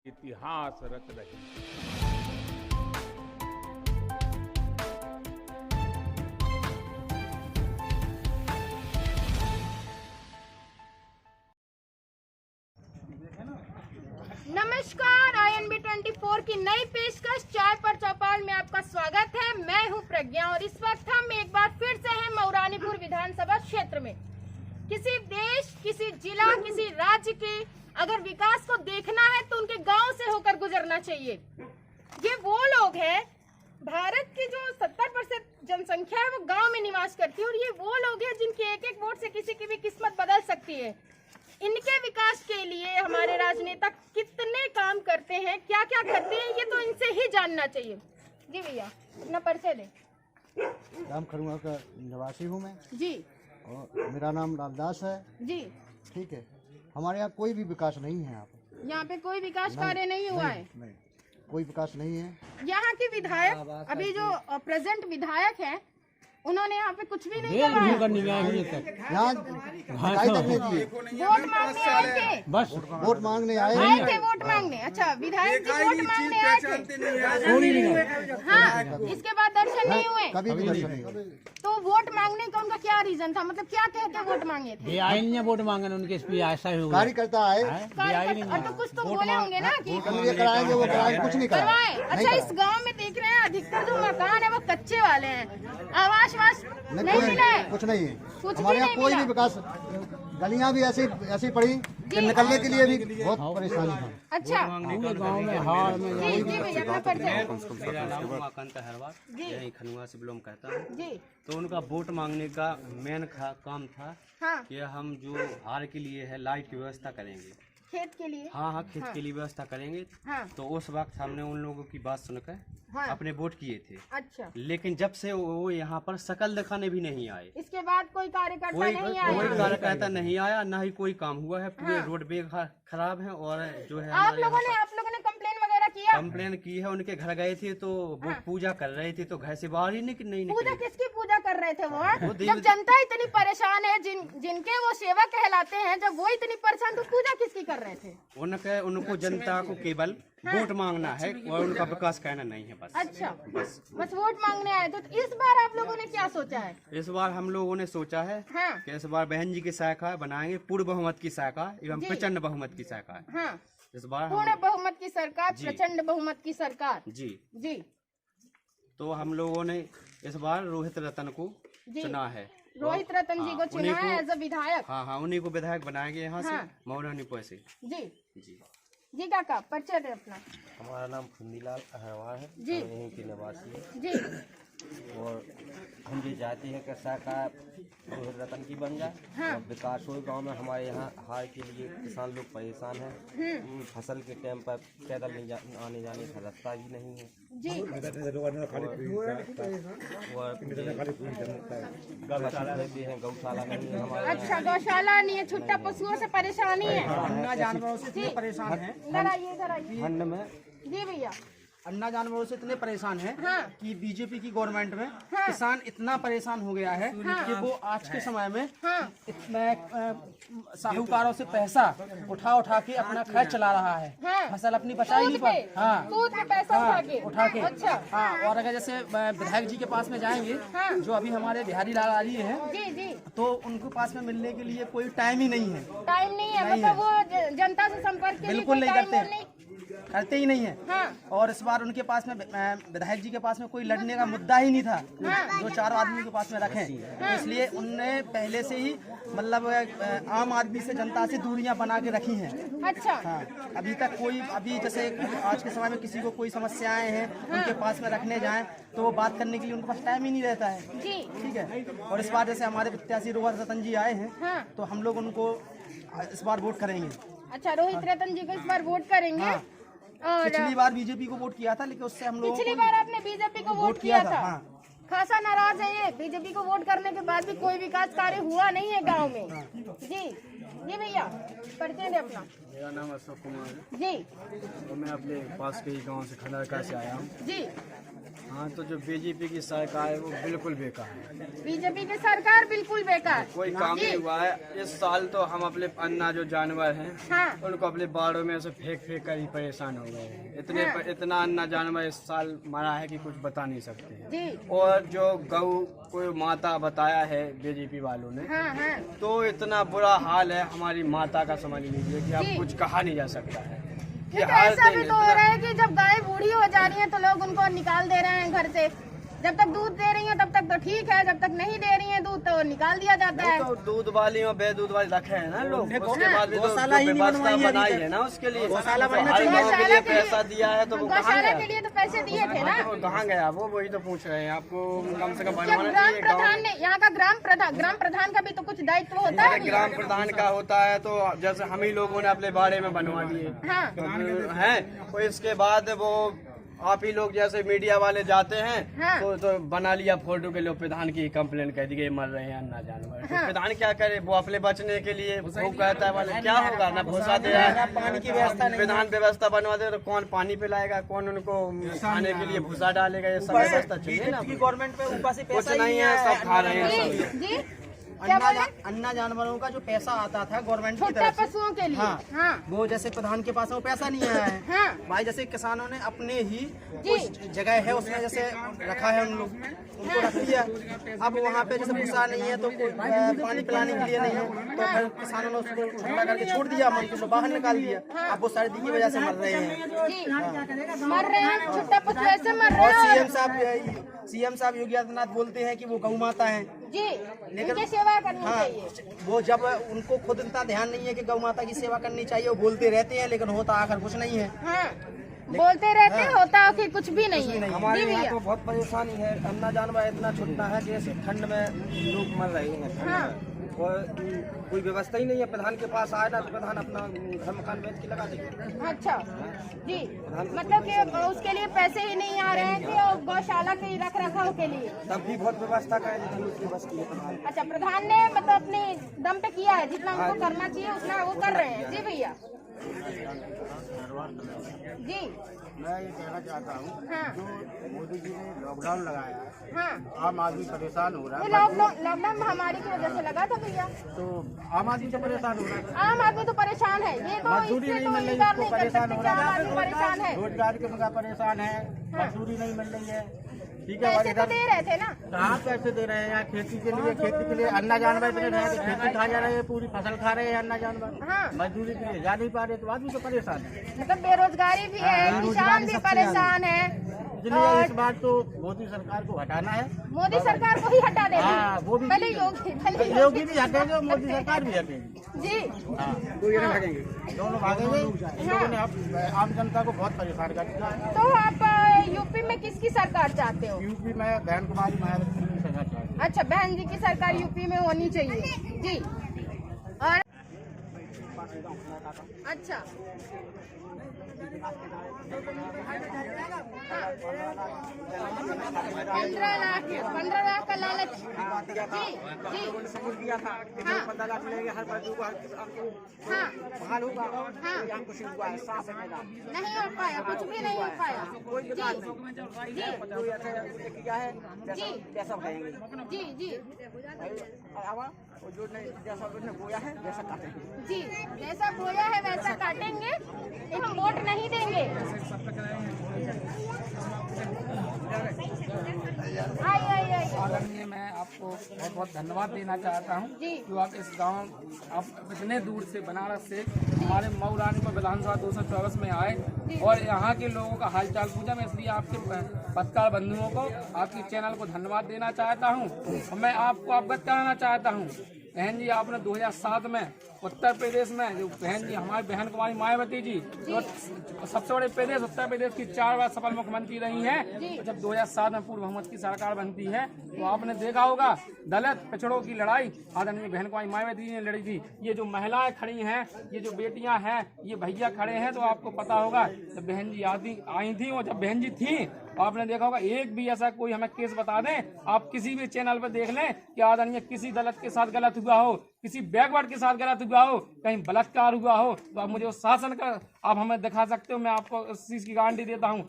इतिहास रच रही है। नमस्कार, INB 24 की नई पेशकश चाय पर चौपाल में आपका स्वागत है। मैं हूं प्रज्ञा और इस वक्त हम एक बार फिर से हैं मऊरानीपुर विधानसभा क्षेत्र में। किसी देश, किसी जिला, किसी राज्य के अगर विकास को देखना है तो उनके गांव से होकर गुजरना चाहिए। ये वो लोग हैं, भारत की जो 70% जनसंख्या है वो गांव में निवास करती है और ये वो लोग हैं जिनके एक एक वोट से किसी की भी किस्मत बदल सकती है। इनके विकास के लिए हमारे राजनेता कितने काम करते हैं, क्या क्या करते हैं, ये तो इनसे ही जानना चाहिए। जी भैया, अपना परिचय दें। राम खरुआ का निवासी हूँ मैं जी। और मेरा नाम रामदास है। जी। ठीक है, हमारे यहाँ कोई भी विकास नहीं है। यहाँ पे कोई विकास कार्य नहीं हुआ है। नहीं, कोई विकास नहीं है। यहाँ के विधायक, अभी जो प्रेजेंट विधायक हैं, उन्होंने यहाँ पे कुछ भी नहीं करवाया। यहाँ दिखाई तक नहीं दिए। वोट मांगने आए थे, बस वोट मांगने आए थे वोट मांगने। अच्छा, विधायक जी वोट मांगने आए थे। हाँ, इसके बाद दर्शन नहीं हुए। कभी भी दर्शन नहीं हुए। तो वोट मांगने का उनका क्या रीजन था, मतलब क्या कह के वोट मांगे थे? ने वोट मांगे उनके ऐसा ही हुआ। कार्यकर्ता आए, तो कुछ तो बोले होंगे ना कि ये कराएंगे वो कराएंगे, कुछ नहीं करवाए। कराए। अच्छा, इस गांव में देख रहे हैं अधिकतर जो मकान है वो कच्चे वाले हैं, आवास नहीं मिला है, कुछ नहीं है। कुछ हमारे भी यहाँ नहीं कोई मिला। भी विकास, गलियाँ भी ऐसी पड़ी कि निकलने के लिए भी बहुत परेशानी है। अच्छा, गाँव में हाड़ में जी जी भैया, अपना परिचय। मेरा नाम उमाकांत हरवार, यही खनुआ से बिलोंग करता हूँ। जी। तो उनका वोट मांगने का मेन काम था हाँ, कि हम जो हार के लिए है लाइट की व्यवस्था करेंगे। खेत के लिए। हाँ, खेत के लिए व्यवस्था करेंगे। हाँ। तो उस वक्त हमने उन लोगों की बात सुनकर हाँ। अपने वोट किए थे। अच्छा, लेकिन जब से वो यहाँ पर शकल दिखाने भी नहीं आए, इसके बाद कोई कार्यकर्ता कोई नहीं आया। कोई कार्यकर्ता नहीं आया, न ही कोई काम हुआ है। पूरे रोड वे खराब है और जो है आप लोगों ने कंप्लेन वगैरह किया? कंप्लेन की है। उनके घर गए थे तो वो पूजा कर रहे थे, तो घर से बाहर ही नहीं पूजा निकले। किसकी पूजा कर रहे थे वो? जब जनता इतनी परेशान है, जिनके वो सेवा कहलाते हैं, जब वो इतनी परेशान, तो पूजा किसकी कर रहे थे? उनको जनता को केवल वोट मांगना है और उनका विकास करना नहीं है बस। अच्छा, बस वोट मांगने आए थे। तो इस बार आप लोगों ने क्या सोचा है? इस बार हम लोगों ने सोचा है हाँ। कि इस बार बहन जी की शाखा बनाएंगे, पूर्ण बहुमत की शाखा एवं जी। प्रचंड बहुमत की शाखा। हाँ, इस बार पूर्ण बहुमत की सरकार, जी। प्रचंड बहुमत की सरकार। जी जी। तो हम लोगों ने इस बार रोहित रतन को जी। चुना है। रोहित रतन जी को चुना है एज अ विधायक। हाँ हाँ, उन्हीं को विधायक बनाएंगे यहाँ हाँ। से, मऊरानीपुर से। जी जी जी काका, परिचय दे अपना। हमारा नाम खुंदीलाल अहरवार है, जी। हम यहीं के निवासी हैं। जी। और हम ये चाहते हैं कि सरकार रोहित रतन की बन जाए। हाँ। और विकास हो गांव में। हमारे यहाँ हार के लिए किसान लोग परेशान हैं। फसल के टाइम पर पैदल आने जाने का रास्ता भी नहीं है। जी। गौशाला नहीं है हमारे। अच्छा, गौशाला नहीं है, छुट्टा पशुओं से परेशानी है। अन्ना जानवरों से इतने परेशान हैं। इधर आइए, इधर आइए। ठंड में जी भैया। अन्ना जानवरों से इतने परेशान हैं हाँ। कि बीजेपी की गवर्नमेंट में हाँ। किसान इतना परेशान हो गया है कि वो आज के समय में हाँ। साहूकारों से पैसा उठा के अपना खर्च चला रहा है। हाँ। फसल अपनी बचा ही नहीं पा। हाँ, सूद पे पैसा उठा के। अच्छा। हाँ, और अगर जैसे विधायक जी के पास में जाएंगे, हाँ। जो अभी हमारे बिहारी लाल आली है, जी जी। तो उनके पास में मिलने के लिए कोई टाइम ही नहीं है। टाइम नहीं है, मतलब वो जनता से संपर्क के लिए बिल्कुल कोई नहीं टाइम करते, करते ही नहीं है। हाँ। और इस बार उनके पास में विधायक जी के पास में कोई लड़ने का मुद्दा ही नहीं था, हाँ। जो चारों आदमी के पास में रखे। तो इसलिए उनने पहले से ही मतलब आम आदमी से, जनता से दूरियां बना के रखी हैं। अच्छा। हाँ, अभी तक कोई, अभी जैसे आज के समय में किसी को कोई समस्याएं हैं, उनके पास में रखने जाएं तो वो बात करने के लिए उनके पास टाइम ही नहीं रहता है। जी। ठीक है। और इस बार जैसे हमारे प्रत्याशी रोहित रतन जी आए हैं, हाँ। तो हम लोग उनको इस बार वोट करेंगे। अच्छा, रोहित रतन जी को इस बार वोट करेंगे। हाँ। और पिछली बार बीजेपी को वोट किया था, लेकिन उससे हम लोग पिछली बार आपने बीजेपी को वोट किया था। हाँ। खासा नाराज है ये, बीजेपी को वोट करने के बाद भी कोई विकास कार्य हुआ नहीं है गांव में। जी जी भैया, परिचय दे अपना। मेरा नाम अशोक कुमार है जी और मैं अपने पास के ही गांव से खंडरका से आया हूँ। जी। हाँ, तो जो बीजेपी की सरकार है वो बिल्कुल बेकार है। बीजेपी की सरकार बिल्कुल बेकार। कोई काम नहीं हुआ है इस साल। तो हम अपने अन्ना जो जानवर हैं हाँ। उनको अपने बाड़ों में से फेंक फेंक कर ही परेशान हो गए हैं। इतना अन्ना जानवर इस साल मरा है कि कुछ बता नहीं सकते हैं। जी। और जो गौ कोई माता बताया है बीजेपी वालों ने, हाँ हाँ। तो इतना बुरा हाल है हमारी माता का, समझ लीजिए कि अब जी। कुछ कहा नहीं जा सकता है। ये तो ऐसा भी तो हो रहा है कि जब गाय बूढ़ी हो जा रही है तो लोग उनको निकाल दे रहे हैं घर से। जब तक दूध दे रही है तब तक तो ठीक है, जब तक नहीं दे रही है दूध तो निकाल दिया जाता है। तो दूध वाली और बेदूध वाली रखे हैं ना लोग, उसके बाद भी तो गौशाला ही नहीं व्यवस्था बनवाई है बनाई अभी है ना उसके लिए। गौशाला बनना हर चाहिए। गाँव के लिए पैसा दिया है तो वो कहाँ गौशाला गया? के लिए तो पैसे दिए थे ना। तो कहाँ गया वो, वही तो पूछ रहे हैं। आपको कम से कम जब बनवाना ग्राम चाहिए। प्रधान ने, यहाँ का ग्राम प्रधान का भी तो कुछ दायित्व होता है। ग्राम प्रधान का होता है तो जैसे हम ही लोगों ने अपने बारे में बनवा लिए हाँ। हैं, और इसके बाद वो आप ही लोग जैसे मीडिया वाले जाते हैं हाँ। तो बना लिया फोटो के लिए प्रधान की कंप्लेंट कर दी गई मर रहे हैं अन्ना जानवर। तो प्रधान क्या करे, वो अपने बचने के लिए वो कहता है वाले क्या होगा ना भूसा दे रहा है, पानी की व्यवस्था नहीं। प्रधान व्यवस्था बनवा दे तो कौन पानी पिलाएगा, कौन उनको खाने के लिए भूसा डालेगा, ये सब व्यवस्था चाहिए ना। गवर्नमेंट पे ऊपर से कुछ पैसा नहीं है, सब खा रहे हैं सब। जी जी। क्या बोल रहे हैं? अन्ना जानवरों का जो पैसा आता था गवर्नमेंट की छोटे तरफ से, पशुओं के लिए। हाँ। हाँ वो जैसे प्रधान के पास वो पैसा नहीं आया है। हाँ। भाई जैसे किसानों ने अपने ही जी। कुछ जगह है उसमें जैसे रखा है उन लोग उनको रख दिया। अब वहाँ पे जैसे भूसा नहीं है तो कोई पानी पिलाने के लिए नहीं है तो फिर किसानों ने उसको ठंडा करके छोड़ दिया, मन को बाहर निकाल दिया। अब वो सर्दी की वजह से मर रहे हैं। जी। मर रहे हैं, छोटा पशु ऐसे मर और रहे हैं। सीएम साहब योगी आदित्यनाथ बोलते हैं कि वो गौ माता है। जी, इनकी सेवा करनी चाहिए। वो जब उनको खुद इतना ध्यान नहीं है कि गौ माता की सेवा करनी चाहिए, वो बोलते रहते हैं लेकिन होता आखिर कुछ नहीं है। हाँ, बोलते रहते हैं, होता है कि कुछ भी नहीं है। हमारे जी यहाँ भैया। तो बहुत परेशानी है। अन्ना जानवर इतना छूटना है कि ऐसे ठंड में लोग मर रहे हैं ठंड हाँ। में। और कोई व्यवस्था ही नहीं है। प्रधान के पास आए ना तो प्रधान अपना घर मकान बेच के लगा देंगे। अच्छा जी, मतलब कि उसके लिए पैसे ही नहीं आ रहे हैं कि और गौशाला के रख रखाव के लिए। तब भी बहुत व्यवस्था करें लेकिन उसकी बस की है प्रधान। अच्छा, प्रधान ने मतलब अपने दम पे किया है, जितना उनको करना चाहिए उतना वो कर रहे हैं। जी भैया। जी। मैं ये कहना चाहता हूँ, हाँ जो मोदी जी ने लॉकडाउन लगाया है, हाँ। आम आदमी परेशान हो रहा ये है। लॉकडाउन महामारी की वजह से लगा था भैया। तो आम आदमी तो परेशान हो रहा है, आम आदमी तो परेशान है। ये तो मजदूरी इससे नहीं तो मिल रही, इनकार उसको नहीं कर परेशान सकते हो कि रहा आम आदमी परेशान है। रोजगार के मौका परेशान है, मजदूरी नहीं मिल रही है। ठीक है, और पैसे तो इधर दे रहे थे ना। कहाँ पैसे दे रहे हैं यहाँ खेती के लिए अन्ना जानवर इतने रहे हैं, खेती खा जा रहे हैं, पूरी फसल खा रहे हैं अन्ना जानवर। हाँ। मजदूरी के लिए जा नहीं पा रहे तो आदमी तो परेशान है। मतलब बेरोजगारी भी है, किसान भी परेशान है। इसलिए इस बार तो मोदी सरकार को हटाना है। मोदी सरकार को ही हटा देना हाँ, है। वो भी पहले योगी भी हटेंगे और मोदी सरकार भी हटेगी। जी। दोनों भागेंगे। इन लोगों ने आम जनता को बहुत परेशान कर दिया है। तो आप यूपी में किसकी सरकार चाहते हो? यूपी में बहन कुमारी मायावती की सरकार चाहती है। अच्छा, बहन जी की सरकार यूपी में होनी चाहिए। जी। और अच्छा, 15 लाख का लालच। जी जी। हाँ। 15 लाख मिलेंगे हर मजदूर को, हाँ बहाल होगा। हाँ। यहाँ कुछ नहीं हुआ है, साफ है मैदान। नहीं हो पाया, कुछ भी नहीं हो पाया। जी जो ऐसे किया है जी जैसा भरेंगे। जी जी और जो नहीं जैसा उसने बोया है वैसा काटेंगे। जी, जैसा बोया है वैसा काटेंगे। हम वोट नहीं देंगे। आदरणीय, मैं आपको बहुत बहुत धन्यवाद देना चाहता हूँ जो आप इस गांव आप इतने दूर से बनारस से हमारे मऊ रानीपुर विधानसभा 224 में आए और यहाँ के लोगों का हालचाल पूछा। मैं इसलिए आपके पत्रकार बंधुओं को, आपके चैनल को धन्यवाद देना चाहता हूँ। और मैं आपको अवगत कराना चाहता हूँ, बहन जी आपने 2007 में उत्तर प्रदेश में जो बहन जी हमारी बहन कुमारी मायावती जी जो सबसे बड़े प्रदेश उत्तर प्रदेश की 4 बार सफल मुख्यमंत्री रही हैं। जब 2007 में पूर्व बहुमत की सरकार बनती है तो आपने देखा होगा दलित पिछड़ों की लड़ाई आदरणीय बहन कुमारी मायावती जी ने लड़ी थी। ये जो महिलाएं खड़ी हैं, ये जो बेटियां हैं, ये भैया खड़े हैं, तो आपको पता होगा जब बहन जी आई थी और जब बहन जी थी आपने देखा होगा एक भी ऐसा कोई हमें केस बता दें, आप किसी भी चैनल पर देख लें कि आदरणीय किसी दलित के साथ गलत हुआ हो, किसी बैकवर्ड के साथ गलत हुआ हो, कहीं बलात्कार हुआ हो, तो आप मुझे उस शासन का आप हमें दिखा सकते हो। मैं आपको इस चीज की गारंटी देता हूँ।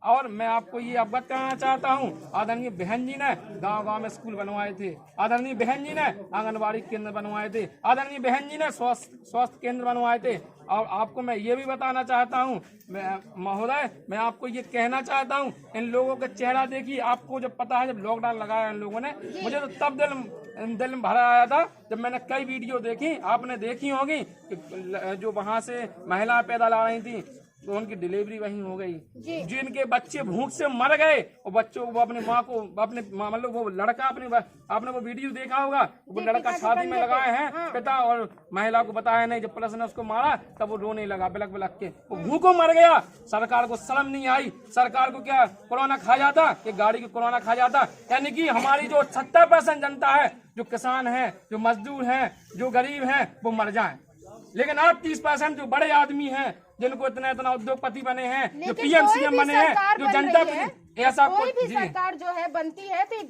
और मैं आपको ये अवगत कराना चाहता हूँ, आदरणीय बहन जी ने गांव-गांव में स्कूल बनवाए थे, आदरणीय बहन जी ने आंगनबाड़ी केंद्र बनवाए थे, आदरणीय बहन जी ने स्वास्थ्य केंद्र बनवाए थे। और आपको मैं ये भी बताना चाहता हूँ महोदय, मैं आपको ये कहना चाहता हूँ, इन लोगों का चेहरा देखिए। आपको जब पता है, जब लॉकडाउन लगाया इन लोगों ने, मुझे तो तब दिल में भरा आया था जब मैंने कई वीडियो देखी, आपने देखी होगी कि जो वहाँ से महिलाएं पैदा ला रही थी तो उनकी डिलीवरी वहीं हो गई, जिनके बच्चे भूख से मर गए और बच्चों को अपनी माँ को अपने मतलब वो लड़का आपने वो वीडियो देखा होगा, वो लड़का छाती में लगाए हैं पिता, और महिला को बताया नहीं। जब पुलिस ने उसको मारा तब वो रोने लगा बिलक बिलक के, वो भूखों मर गया। सरकार को शर्म नहीं आई। सरकार को क्या कोरोना खा जाता, कि गाड़ी को कोरोना खा जाता। यानी कि हमारी जो 70% जनता है, जो किसान है, जो मजदूर है, जो गरीब है, वो मर जाए। लेकिन आप 30% जो बड़े आदमी हैं, जिनको इतना उद्योगपति बने हैं, जो पीएम सीएम बने हैं, जो जनता ऐसा कोई भी सरकार जो है बनती है तो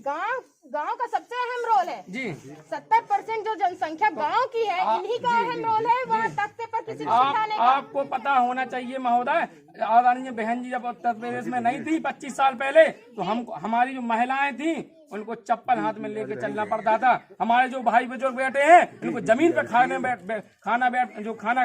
गांव का सबसे अहम रोल है जी। 70% जो जनसंख्या गांव की है, इन्हीं का अहम रोल है। वहाँ तख्ते पर किसी को बिठाने का आपको पता होना चाहिए महोदय। आदरणीय बहन जी जब उत्तर प्रदेश में नहीं थी 25 साल पहले, तो हमारी जो महिलाएं थी उनको चप्पल हाथ में लेके चलना पड़ता था। हमारे जो भाई बुजुर्ग बैठे हैं, उनको जमीन पे खाना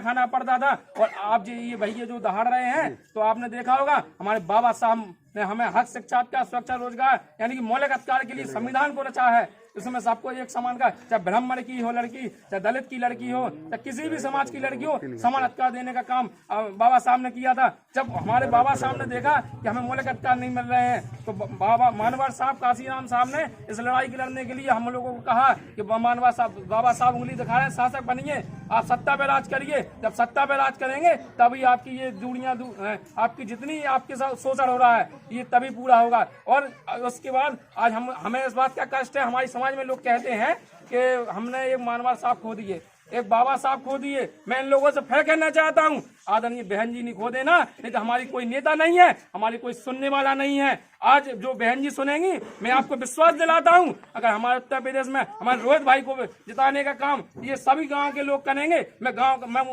खाना पड़ता था। और आप ये भैया जो दहाड़ रहे हैं, तो आपने देखा होगा हमारे बाबा साहब ने हमें हक शिक्षा का सुरक्षा रोजगार यानी कि मौलिक अधिकार के लिए संविधान को रचा है। इसमें सबको एक समान का, चाहे ब्राह्मण की हो लड़की, चाहे दलित की लड़की हो, चाहे किसी भी समाज की लड़की हो, समान अधिकार देने का काम बाबा साहब ने किया था। जब हमारे बाबा साहब ने देखा कि हमें मौलिक अधिकार नहीं मिल रहे हैं, तो बाबा मानवर साहब काशीराम साहब ने इस लड़ाई की लड़ने के लिए हम लोगों को कहा कि मानवर साहब, बाबा साहब उंगली दिखा रहे हैं, शासक बनिए, आप सत्ता पे राज करिए। जब सत्ता पे राज करेंगे तभी आपकी ये दूरियां आपकी जितनी आपके साथ शोषण हो रहा है, ये तभी पूरा होगा। और उसके बाद आज हमें इस बात का कष्ट है, हमारी समाज में लोग कहते हैं कि हमने एक मानवर साहब खो दिए, एक बाबा साहब खो दिए। मैं इन लोगों से फिर कहना चाहता हूँ, आदरणीय बहन जी नहीं खो देना, नहीं तो हमारी कोई नेता नहीं है, हमारी कोई सुनने वाला नहीं है। आज जो बहन जी सुनेंगी, मैं आपको विश्वास दिलाता हूँ, अगर हमारे उत्तर प्रदेश में हमारे रोहित भाई को जिताने का काम ये सभी गांव के लोग करेंगे। मैं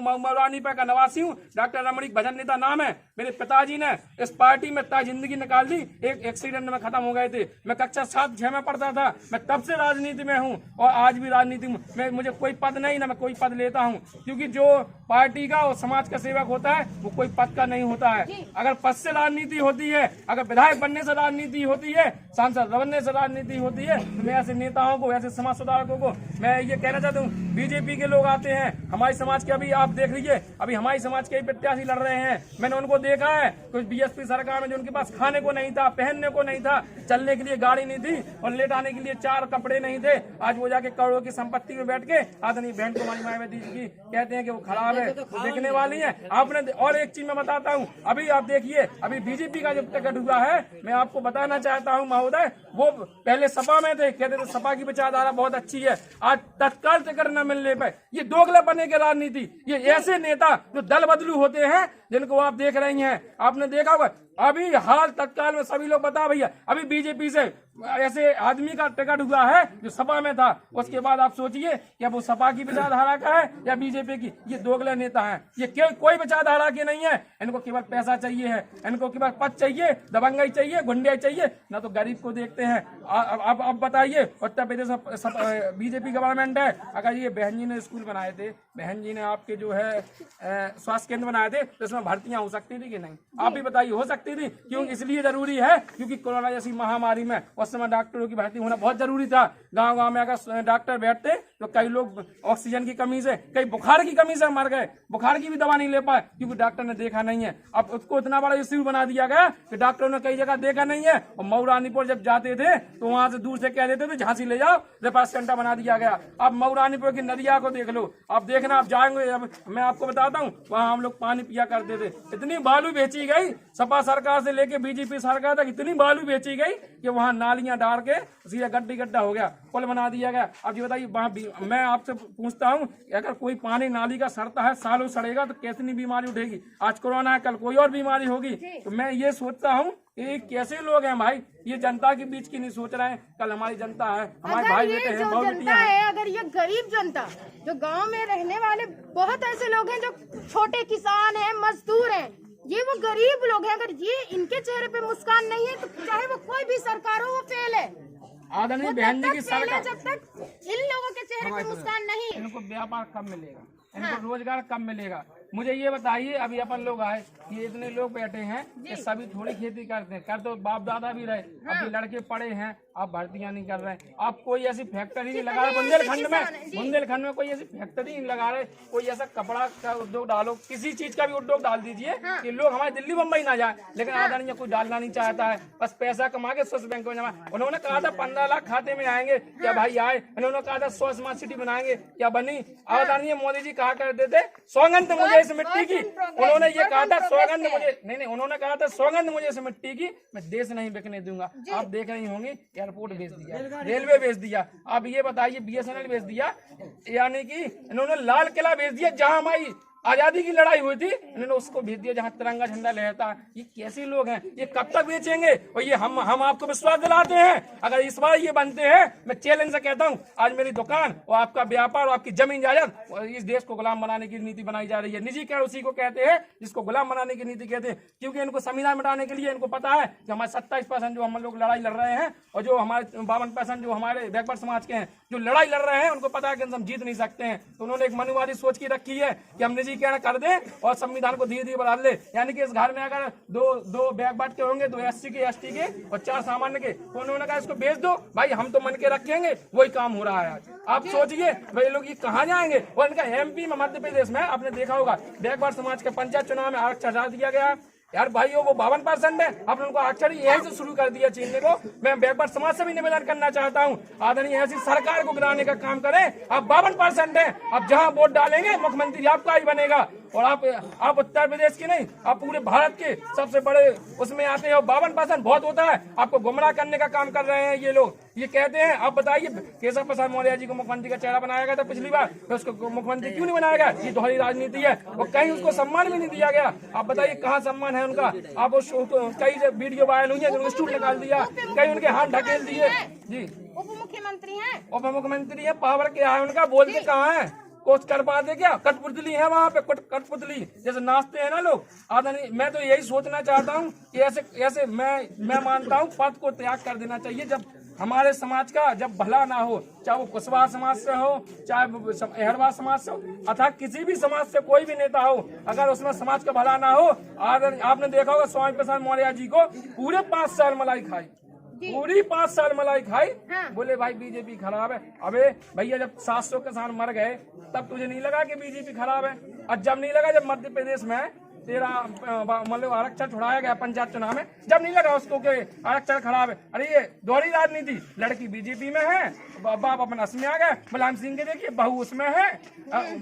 मौरानीपुर का निवासी हूँ, डॉक्टर रमणीक भजन नेता नाम है। मेरे पिताजी ने इस पार्टी में जिंदगी निकाल दी, एक एक्सीडेंट में खत्म हो गए थे। मैं कक्षा 7-6 में पढ़ता था, मैं तब से राजनीति में हूँ और आज भी राजनीति में। मुझे कोई पद नहीं, ना मैं कोई पद लेता हूँ, क्योंकि जो पार्टी का और समाज का सेवक होता है वो कोई पद का नहीं होता है। अगर पद से राजनीति होती है, अगर विधायक बनने से राजनीति होती है, सांसद बनने से राजनीति होती है, तो मैं ऐसे नेताओं को, ऐसे समाज सुधारकों को मैं ये कहना चाहता हूँ। बीजेपी के लोग आते हैं, हमारे समाज के, अभी आप देख लीजिए, अभी हमारी समाज के प्रत्याशी लड़ रहे हैं, मैंने उनको देखा है। कुछ बीएसपी सरकार में जो उनके पास खाने को नहीं था, पहनने को नहीं था, चलने के लिए गाड़ी नहीं थी और लेटाने के लिए 4 कपड़े नहीं थे, आज वो जाके करोड़ों की संपत्ति में बैठ के आदरणीय बहन कुमारी मायावती जी की कहते हैं कि वो खराब है, देखने वाली है। आपने और एक चीज मैं बताता हूँ, अभी आप देखिए, अभी बीजेपी का जब टिकट हुआ है, मैं आपको बताना चाहता हूँ महोदय, वो पहले सपा में थे, कहते थे सपा की विचारधारा बहुत अच्छी है, आज तत्काल टिकट न मिलने पर ये दोगलापने की राजनीति, ये ऐसे नेता जो दल बदलू होते हैं जिनको आप देख रही हैं, आपने देखा होगा। अभी हाल तत्काल में सभी लोग बता भैया, अभी बीजेपी से ऐसे आदमी का टिकट हुआ है जो सपा में था, उसके बाद आप सोचिए क्या वो सपा की विचारधारा का है या बीजेपी की। ये दोगले नेता हैं, ये कोई विचारधारा के नहीं है। इनको केवल पैसा चाहिए है, इनको केवल पद चाहिए, दबंगई चाहिए, गुंडे चाहिए, ना तो गरीब को देखते हैं। अब बताइए, उत्तर प्रदेश में बीजेपी गवर्नमेंट है, अगर ये बहन जी ने स्कूल बनाए थे, बहन जी ने आपके जो है स्वास्थ्य केंद्र बनाए थे, तो इसमें भर्तियां हो सकती थी कि नहीं? आप भी बताइए, हो सकती थी। क्यों? इसलिए जरूरी है क्योंकि कोरोना जैसी महामारी में उस समय डॉक्टरों की भर्ती होना बहुत जरूरी था। गांव-गांव में अगर डॉक्टर बैठते तो कई लोग ऑक्सीजन की कमी से, कई बुखार की कमी से मर गए, बुखार की भी दवा नहीं ले पाए क्योंकि डॉक्टर ने देखा नहीं है। अब उसको इतना बड़ा इश्यू बना दिया गया कि डॉक्टरों ने कई जगह देखा नहीं है, और मऊरानीपुर जब जाते थे तो वहां से दूर से कह देते थे झांसी ले जाओ, रेफर सेंटर बना दिया गया। अब मऊरानीपुर की नदिया को देख लो, आप देखना, आप जाएंगे, अब मैं आपको बताता हूँ, वहाँ हम लोग पानी पिया करते थे। इतनी बालू बेची गई, सपा सरकार से लेके बीजेपी सरकार तक इतनी बालू बेची गई कि वहाँ नालियां डाल के सीधा गड्ढा हो गया, पुल बना दिया गया। अब ये बताइए, मैं आपसे पूछता हूँ, अगर कोई पानी नाली का सड़ता है, सालों सड़ेगा, तो कितनी बीमारी उठेगी? आज कोरोना है, कल कोई और बीमारी होगी। तो मैं ये सोचता हूँ ये कैसे लोग हैं भाई? ये जनता के बीच की नहीं सोच रहे हैं। कल हमारी जनता है, हमारे भाई बेटे हैं, बहुत जनता है, अगर ये गरीब जनता जो गांव में रहने वाले बहुत ऐसे लोग हैं जो छोटे किसान हैं, मजदूर हैं, ये वो गरीब लोग हैं, अगर ये इनके चेहरे पे मुस्कान नहीं है तो चाहे वो कोई भी सरकार हो वो फेल है। आदरणीय बहन जी की सरकार, जब तक इन लोगों के चेहरे पे मुस्कान नहीं, इनको व्यापार कब मिलेगा, इनको रोजगार कब मिलेगा? मुझे ये बताइए, अभी अपन लोग आए, ये इतने लोग बैठे हैं कि सभी थोड़ी खेती करते हैं, कर तो बाप दादा भी रहे, अभी लड़के पड़े हैं, आप भर्तियां नहीं कर रहे हैं, आप कोई ऐसी फैक्ट्री नहीं लगा रहे बुंदेलखंड में कोई ऐसी फैक्ट्री नहीं लगा रहे, कोई ऐसा कपड़ा का उद्योग डालो, किसी चीज का भी उद्योग डाल दीजिए कि लोग हमारे दिल्ली मुंबई ना जाए, लेकिन आदरणीय कोई डालना नहीं चाहता है, बस पैसा कमा के स्विस बैंक में जमा। उन्होंने कहा था 15 लाख खाते में आएंगे, क्या भाई आए? उन्होंने कहा था 100 स्मार्ट सिटी बनाएंगे, क्या बनी? आदरणीय मोदी जी कहा करते थे सौगंध मुझे इस मिट्टी की, उन्होंने ये कहा था सौगंध मुझे, नहीं उन्होंने कहा था सौगंध मुझे इस मिट्टी की, मैं देश नहीं बिकने दूंगा। आप देख रही होंगी एयरपोर्ट बेच दिया, रेलवे बेच दिया, आप ये बताइए BSNL बेच दिया, यानी कि इन्होंने लाल किला बेच दिया जहां हमारी आजादी की लड़ाई हुई थी, इन्होंने उसको भेज दिया जहां तिरंगा झंडा लहरता है। ये कैसे लोग हैं? ये कब तक बेचेंगे? और ये हम आपको विश्वास दिलाते हैं, अगर इस बार ये बनते हैं, मैं चैलेंज से कहता हूं, आज मेरी दुकान और आपका व्यापार और आपकी जमीन जायदाद, इस देश को गुलाम बनाने की नीति बनाई जा रही है। निजीकरण उसी को कहते हैं जिसको गुलाम बनाने की नीति कहते हैं, क्योंकि इनको संविधान मिटाने के लिए इनको पता है कि हमारे 27% जो हम लोग लड़ाई लड़ रहे हैं और जो हमारे 52% जो हमारे बैकवर्ड समाज के हैं जो लड़ाई लड़ रहे हैं, उनको पता है कि हम जीत नहीं सकते हैं। तो उन्होंने एक मनुवादी सोच की रखी है कि हम निजीकरण कर दें और संविधान को धीरे धीरे बदल ले, यानी कि इस घर में अगर दो बैकवर्ड के होंगे, 2 SC के, ST के और 4 सामान्य के, तो उन्होंने कहा इसको बेच दो भाई, हम तो मन के रखेंगे। वही काम हो रहा है आज। आप सोचिए भाई लोग ये कहाँ जाएंगे? और इनका MP में, मध्य प्रदेश में आपने देखा होगा बैकवर्ड समाज के पंचायत चुनाव में आरक्षण हटा दिया गया यार भाई, वो 52% है, आपने उनको आरक्षण यही से शुरू कर दिया छीनने को। मैं बैकवर्ड समाज से भी निवेदन करना चाहता हूँ, आदरणीय ऐसी सरकार को गिराने का काम करें। आप 52% है, आप जहाँ वोट डालेंगे मुख्यमंत्री आपका ही बनेगा, और आप उत्तर प्रदेश की नहीं, आप पूरे भारत के सबसे बड़े उसमें आते हैं, और 52% बहुत होता है। आपको गुमराह करने का काम कर रहे हैं ये लोग। ये कहते हैं, आप बताइए केशव प्रसाद मौर्य जी को मुख्यमंत्री का चेहरा बनाया गया था पिछली बार, तो उसको मुख्यमंत्री क्यों नहीं बनाया गया? ये दोहरी राजनीति है, और कहीं उसको सम्मान भी नहीं दिया गया। आप बताइए कहाँ सम्मान है उनका? आप कई वीडियो वायरल हुई है, उन्होंने स्टूल निकाल दिया, कई उनके हाथ ढकेल दिए। जी उप मुख्यमंत्री है, उप मुख्यमंत्री है, पावर क्या है उनका? बोलते कहाँ है? कुछ कर पाते क्या? कठपुतली है वहाँ पे, कठपुतली जैसे नाचते हैं ना लोग। आदरणीय, मैं तो यही सोचना चाहता हूँ कि ऐसे मैं मानता हूँ पद को त्याग कर देना चाहिए जब हमारे समाज का जब भला ना हो, चाहे वो कुशवाहा समाज से हो, चाहे अहरवाह समाज से हो, अथवा किसी भी समाज से कोई भी नेता हो, अगर उसमें समाज का भला ना हो। आपने देखा होगा स्वामी प्रसाद मौर्य जी को पूरे 5 साल मलाई खाई, पूरी 5 साल मलाई खाई। बोले भाई बीजेपी खराब है। अबे भैया, जब 700 किसान मर गए तब तुझे नहीं लगा कि बीजेपी खराब है? और जब नहीं लगा, जब मध्य प्रदेश में तेरा मतलब आरक्षण छुड़ाया गया पंचायत चुनाव में, जब नहीं लगा उसको कि आरक्षण खराब है? अरे ये दोहरी राजनीति, लड़की बीजेपी में है, बाप अपना उसमें आ गए। मुलायम सिंह के देखिए बहू उसमें है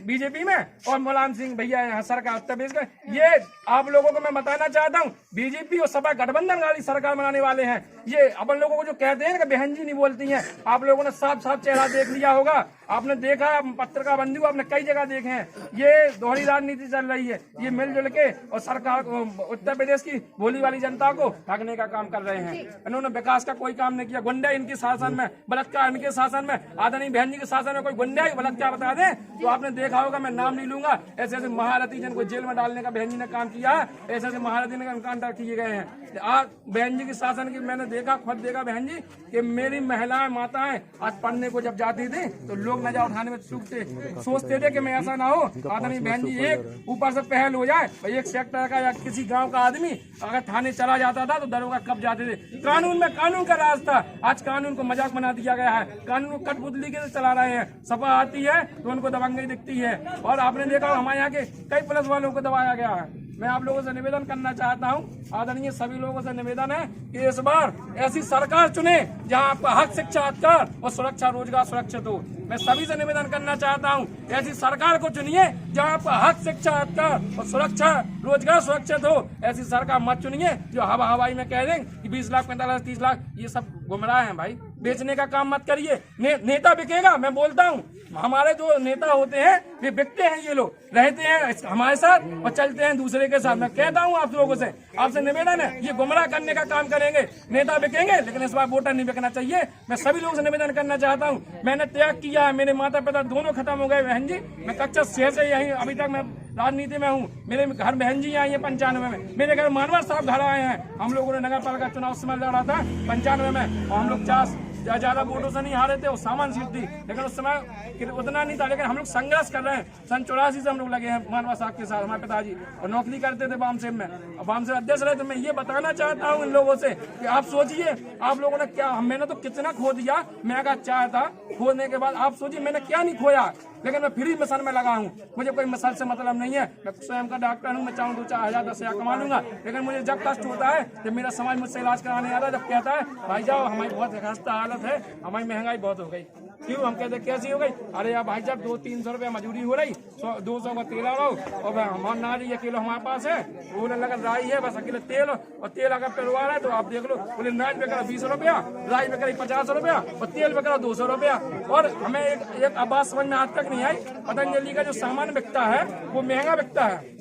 बीजेपी में, और मुलायम सिंह भैया यहाँ सरकार उत्तर प्रदेश में। ये आप लोगों को मैं बताना चाहता हूँ, बीजेपी और सपा गठबंधन वाली सरकार बनाने वाले हैं। ये अपन लोगों को जो कहते हैं कि बहन जी नहीं बोलती हैं, आप लोगों ने साफ साफ चेहरा देख लिया होगा, आपने देखा, पत्रकार बंधु आपने कई जगह देखे हैं। ये दोहरी राजनीति चल रही है, ये मिलजुल के और सरकार उत्तर प्रदेश की भोली वाली जनता को ठगने का काम कर रहे हैं। इन्होंने विकास का कोई काम नहीं किया। गुंडा इनके शासन में, बलात्कार इनके शासन में, आदरणीय बहन जी के शासन में कोई गुंडा ही बलात्कार बता दे तो आपने देखा होगा, मैं नाम नहीं लूंगा, ऐसे ऐसे महारथी जिनको जेल में डालने का बहन जी ने काम किया है, ऐसे ऐसे महारथी ने एनकाउंटर किए गए हैं। आज बहन जी के शासन की मैंने देखा, खुद देखा बहन जी कि मेरी महिलाएं माताएं आज पढ़ने को जब जाती थी तो लोग नजर उठाने में सोचते थे कि मैं ऐसा ना हो। आदरणीय बहन जी एक ऊपर से पहल हो जाए, एक सेक्टर का या किसी गांव का आदमी अगर थाने चला जाता था तो दरोगा कब जाते थे। कानून में कानून का राज था, आज कानून को मजाक बना दिया गया है, कानून को कठपुतली के चला रहे हैं। सपा आती है तो उनको दबंगई दिखती है, और आपने देखा हमारे यहाँ के कई पुलिस वालों को दबाया गया है। मैं आप लोगों से निवेदन करना चाहता हूँ, आदरणीय सभी लोगों से निवेदन है कि इस बार ऐसी सरकार चुने जहाँ आपका हक, शिक्षा, अधिकार और सुरक्षा, रोजगार सुरक्षित हो। मैं सभी से निवेदन करना चाहता हूँ, ऐसी सरकार को चुनिए जहाँ आपका हक, शिक्षा, अधिकार और सुरक्षा, रोजगार सुरक्षित हो। ऐसी सरकार मत चुनिए जो हवाई में कह दें कि 20 लाख, 45 लाख, 30 लाख, ये सब गुमराह हैं भाई। बेचने का काम मत करिए। नेता बिकेगा, मैं बोलता हूँ, हमारे जो नेता होते हैं वे बिकते हैं, ये लोग रहते हैं हमारे साथ और चलते हैं दूसरे के साथ। मैं कहता हूँ आप लोगों से, आपसे निवेदन है, ये गुमराह करने का काम करेंगे। नेता बिकेंगे लेकिन इस बार वोटर नहीं बिकना चाहिए। मैं सभी लोगों से निवेदन करना चाहता हूँ, मैंने त्याग किया है, मेरे माता पिता दोनों खत्म हो गए बहन जी। मैं कच्चा शहर से यही अभी तक मैं राजनीति में हूँ। मेरे घर बहन जी आई है 95 में, मेरे घर मानवर साहब घर आए हैं। हम लोगों ने नगर पालिका चुनाव समय लड़ा था 95 में और हम लोग ज्यादा वोटों से नहीं हारे थे, वो सामान सीट थी, लेकिन उस समय उतना नहीं था। लेकिन हम लोग संघर्ष कर रहे हैं, सन 84 से हम लोग लगे हैं मानवा साहब के साथ, हमारे पिताजी, और नौकरी करते थे बामसेब में, और बामसेब अध्यक्ष रहे। तो मैं ये बताना चाहता हूँ इन लोगों से कि आप सोचिए, आप लोगों ने क्या, मैंने तो कितना खो दिया, मैं का चाह था खोने के बाद, आप सोचिए मैंने क्या नहीं खोया। लेकिन मैं फ्री मिशन में लगा हूँ, मुझे कोई मिशन से मतलब नहीं है। मैं स्वयं का डॉक्टर हूँ, मैं चाहूँ 2-4 10 हजार कमा लूंगा। लेकिन मुझे जब कष्ट होता है, जब मेरा समाज मुझसे इलाज कराने आता है, जब कहता है भाई जाओ हमारी बहुत खस्ता हालत है, हमारी महंगाई बहुत हो गई, क्यों? हम कहते कैसी हो गई? अरे यार भाई साहब 200-300 रुपये मजूरी हो रही, 200 का तेल आ रहा हो, और हमारे नारी किलो हमारे पास है, वो लगा राई है बस अकेले तेल, और तेल अगर पेड़वा रहा है तो आप देख लो, बोले नाच पे करा 20 रुपया, राई पे करी 50 रुपया, और तेल पे करा 200 रुपया। और हमें एक आवाज समझ में आज तक नहीं आई, पतंजलि का जो सामान बिकता है वो महंगा बिकता है।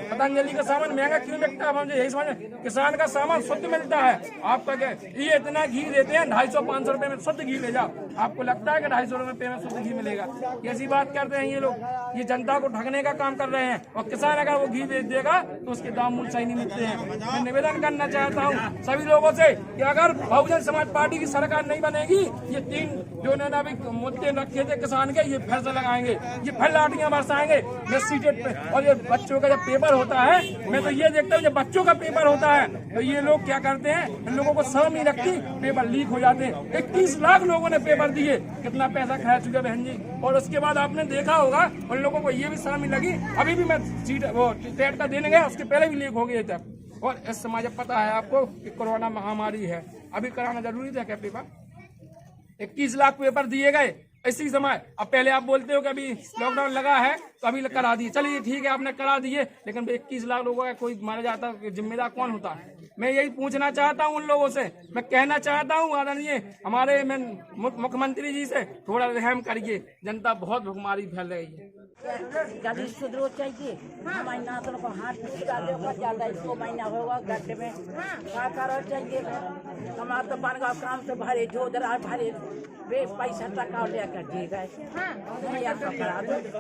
पतंजलि का सामान महंगा क्यों बिकता है? मुझे यही समझ, किसान का सामान शुद्ध मिलता है। आपका क्या, ये इतना घी देते हैं 250-500 रुपए में शुद्ध घी ले जाओ, आपको लगता है कि 250 रुपए में शुद्ध घी मिलेगा? कैसी बात करते हैं ये लोग, ये जनता को ठगने का काम कर रहे हैं। और किसान अगर वो घी बेच देगा तो उसके दाम मूल सही नहीं मिलते हैं। मैं निवेदन करना चाहता हूँ सभी लोगों से कि अगर बहुजन समाज पार्टी की सरकार नहीं बनेगी, ये 3 जो अभी मुद्दे रखे थे किसान के, ये फिर से लगाएंगे, ये फिर लाठियां बरसाएंगे। मैं सीटेट पे, और ये बच्चों का जब पेपर होता है, मैं तो ये देखता हूँ जब बच्चों का पेपर होता है तो ये लोग क्या करते हैं, इन लोगों को शर्म नहीं लगती, पेपर लीक हो जाते हैं। 21 लाख लोगों ने पेपर दिए, कितना पैसा खा चुके बहन जी। और उसके बाद आपने देखा होगा उन लोगों को ये भी शर्म नहीं लगी, अभी भी मैं सीट वो टेट का देने गया, उसके पहले भी लीक हो गए थे। और इस समय जब पता है आपको कि कोरोना महामारी है, अभी कराना जरूरी था क्या पेपर? 21 लाख पेपर दिए गए इसी समय। अब पहले आप बोलते हो कि अभी लॉकडाउन लगा है तो अभी करा दिए, चलिए ठीक है आपने करा दिए, लेकिन 21 लाख लोगों का कोई मारा जाता है, जिम्मेदार कौन होता है? मैं यही पूछना चाहता हूँ उन लोगों से, मैं कहना चाहता हूँ आदरणीय हमारे मुख्यमंत्री जी से, थोड़ा रहम करिए, जनता बहुत भुखमारी फैल रही है। गली सुधरो चाहिए, महीना तो हाथ ज्यादा 100 महीना होगा गड्ढे में क्या करो चाहिए। हमारा तो बनगांव काम से भरे जो भरे वे पैसा टका लेकर दे गए,